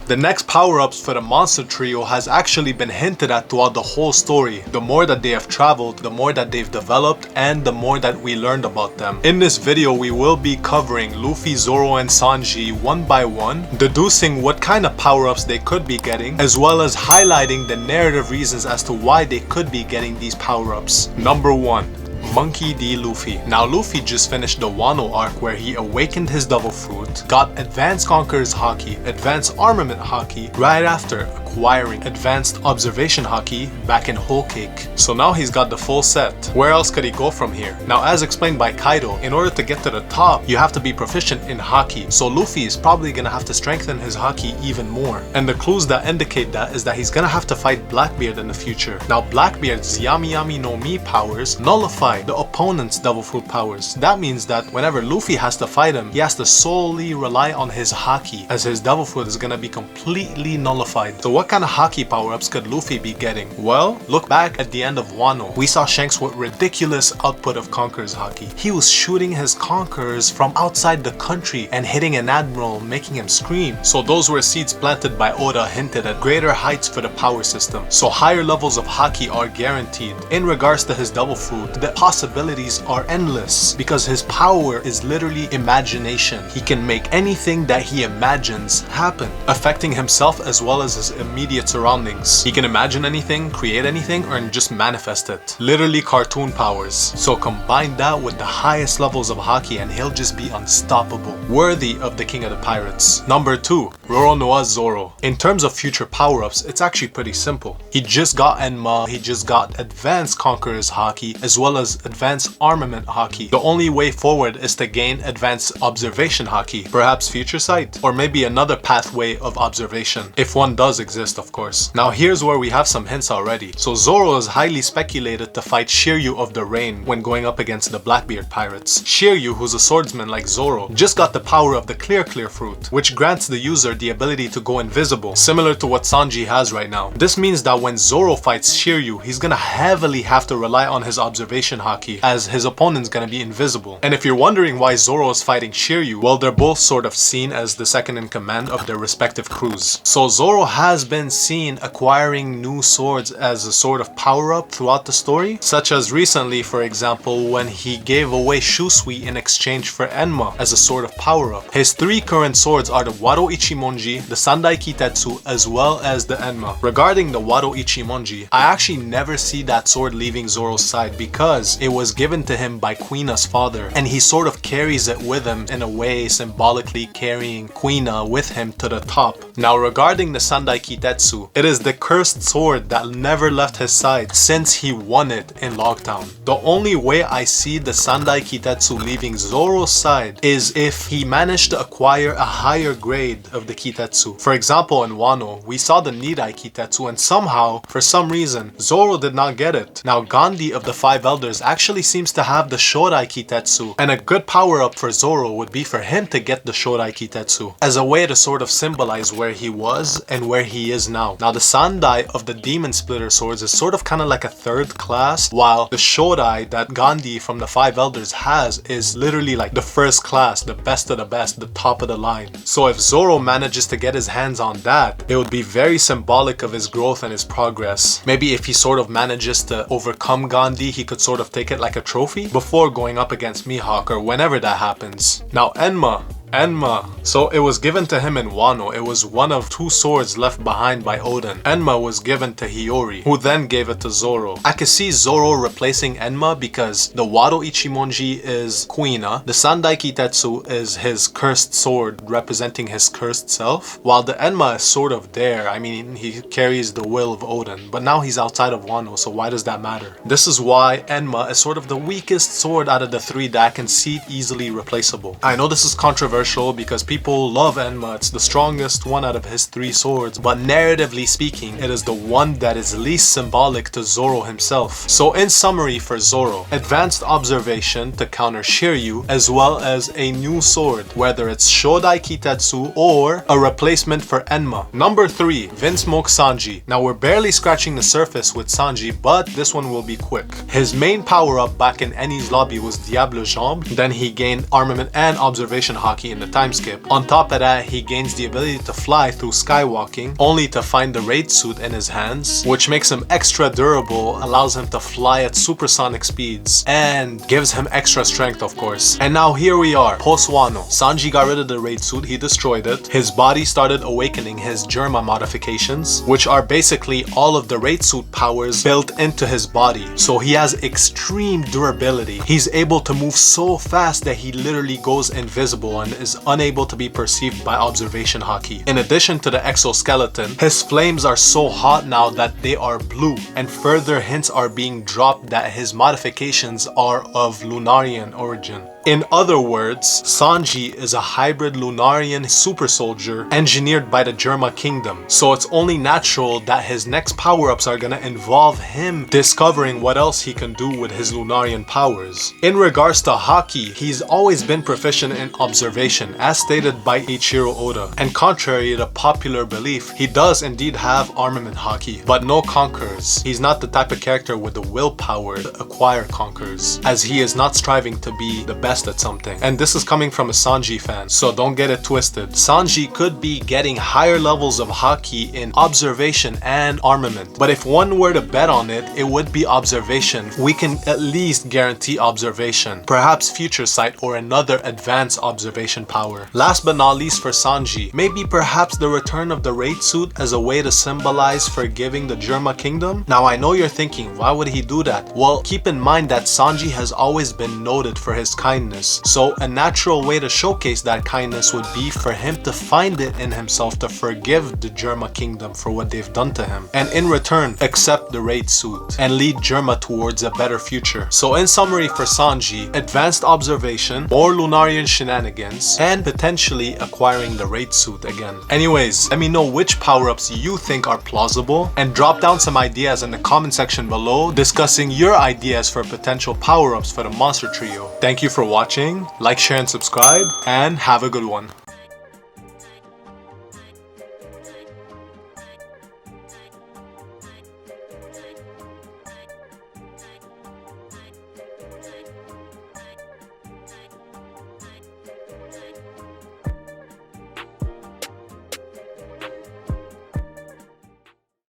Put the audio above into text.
The next power-ups for the monster trio has actually been hinted at throughout the whole story. The more that they have traveled, the more that they've developed, and the more that we learned about them. In this video, we will be covering Luffy, Zoro, and Sanji one by one, deducing what kind of power-ups they could be getting, as well as highlighting the narrative reasons as to why they could be getting these power-ups. Number 1. Monkey D. Luffy. Now Luffy just finished the Wano arc where he awakened his Devil Fruit, got Advanced Conqueror's Haki, Advanced Armament Haki, right after acquiring Advanced Observation Haki back in Whole Cake. So now he's got the full set. Where else could he go from here? Now as explained by Kaido, in order to get to the top, you have to be proficient in Haki. So Luffy is probably gonna have to strengthen his Haki even more. And the clues that indicate that is that he's gonna have to fight Blackbeard in the future. Now Blackbeard's Yami Yami no Mi powers nullify the opponent's Devil Fruit powers. That means that whenever Luffy has to fight him, he has to solely rely on his Haki, as his Devil Fruit is gonna be completely nullified. So what kind of Haki power-ups could Luffy be getting? Well, look back at the end of Wano. We saw Shanks with ridiculous output of Conqueror's Haki. He was shooting his Conquerors from outside the country and hitting an admiral, making him scream. So those were seeds planted by Oda hinted at greater heights for the power system. So higher levels of Haki are guaranteed. In regards to his Devil Fruit, the possibilities are endless because his power is literally imagination. He can make anything that he imagines happen, affecting himself as well as his immediate surroundings. He can imagine anything, create anything, or just manifest it. Literally cartoon powers. So combine that with the highest levels of Haki and he'll just be unstoppable. Worthy of the King of the Pirates. Number 2. Roronoa Zoro. In terms of future power-ups, it's actually pretty simple. He just got Enma, he just got Advanced Conqueror's Haki, as well as Advanced Armament Haki. The only way forward is to gain Advanced Observation Haki, perhaps Future Sight, or maybe another pathway of observation, if one does exist of course. Now here's where we have some hints already. So Zoro is highly speculated to fight Shiryu of the Rain when going up against the Blackbeard pirates. Shiryu, who's a swordsman like Zoro, just got the power of the Clear Fruit, which grants the user the ability to go invisible, similar to what Sanji has right now. This means that when Zoro fights Shiryu, he's gonna heavily have to rely on his observation Haki, as his opponent's gonna be invisible. And if you're wondering why Zoro is fighting Shiryu, well, they're both sort of seen as the second in command of their respective crews. So Zoro has been seen acquiring new swords as a sort of power-up throughout the story, such as recently, for example, when he gave away Shusui in exchange for Enma as a sort of power-up. His 3 current swords are the Wado Ichimonji, the Sandai Kitetsu, as well as the Enma. Regarding the Wado Ichimonji, I actually never see that sword leaving Zoro's side because it was given to him by Queena's father, and he sort of carries it with him in a way, symbolically carrying Quina with him to the top. Now regarding the Sandai Kitetsu, it is the cursed sword that never left his side since he won it in Logtown. The only way I see the Sandai Kitetsu leaving Zoro's side is if he managed to acquire a higher grade of the Kitetsu. For example, in Wano, we saw the Nidai Kitetsu and somehow, for some reason, Zoro did not get it. Now Gandhi of the 5 Elders actually seems to have the Shodai Kitetsu, and a good power-up for Zoro would be for him to get the Shodai Kitetsu as a way to sort of symbolize where he was and where he is now. Now the Sandai of the Demon Splitter swords is sort of kind of like a 3rd class, while the Shodai that Gandhi from the 5 Elders has is literally like the 1st class, the best of the best, the top of the line. So if Zoro manages to get his hands on that, it would be very symbolic of his growth and his progress. Maybe if he sort of manages to overcome Gandhi, he could sort of take it like a trophy before going up against Mihawk or whenever that happens. Now Enma, Enma. So it was given to him in Wano. It was one of 2 swords left behind by Oden. Enma was given to Hiyori, who then gave it to Zoro. I could see Zoro replacing Enma because the Wado Ichimonji is Kuina, the Sandai Kitetsu is his cursed sword representing his cursed self, while the Enma is sort of there. I mean, he carries the will of Oden, but now he's outside of Wano, so why does that matter? This is why Enma is sort of the weakest sword out of the 3 that I can see easily replaceable. I know this is controversial because people love Enma, it's the strongest one out of his 3 swords, but narratively speaking, it is the one that is least symbolic to Zoro himself. So in summary for Zoro, advanced observation to counter Shiryu, as well as a new sword, whether it's Shodai Kitetsu or a replacement for Enma. Number 3, Vinsmoke Sanji. Now we're barely scratching the surface with Sanji, but this one will be quick. His main power up back in Eni's lobby was Diable Jambe, then he gained armament and observation haki haki in the time skip. On top of that, he gains the ability to fly through skywalking, only to find the raid suit in his hands, which makes him extra durable, allows him to fly at supersonic speeds, and gives him extra strength, of course. And now here we are, post Wano. Sanji got rid of the raid suit, he destroyed it. His body started awakening his Germa modifications, which are basically all of the raid suit powers built into his body. So he has extreme durability. He's able to move so fast that he literally goes invisible and is unable to be perceived by observation haki. In addition to the exoskeleton, his flames are so hot now that they are blue, and further hints are being dropped that his modifications are of Lunarian origin. In other words, Sanji is a hybrid Lunarian super soldier engineered by the Germa Kingdom. So it's only natural that his next power-ups are gonna involve him discovering what else he can do with his Lunarian powers. In regards to haki, he's always been proficient in observation, as stated by Ichiro Oda. And contrary to popular belief, he does indeed have armament haki, but no conquerors. He's not the type of character with the willpower to acquire conquerors, as he is not striving to be the best at something. And this is coming from a Sanji fan, so don't get it twisted. Sanji could be getting higher levels of haki in observation and armament, but if one were to bet on it, it would be observation. We can at least guarantee observation, perhaps future sight or another advanced observation power. Last but not least for Sanji, maybe perhaps the return of the raid suit as a way to symbolize forgiving the Germa Kingdom. Now I know you're thinking, why would he do that? Well, keep in mind that Sanji has always been noted for his kindness. So a natural way to showcase that kindness would be for him to find it in himself to forgive the Germa Kingdom for what they've done to him, and in return accept the raid suit and lead Germa towards a better future. So in summary for Sanji, advanced observation, more Lunarian shenanigans, and potentially acquiring the raid suit again. Anyways, let me know which power-ups you think are plausible, and drop down some ideas in the comment section below discussing your ideas for potential power-ups for the monster trio. Thank you for watching, like, share, and subscribe, and have a good one.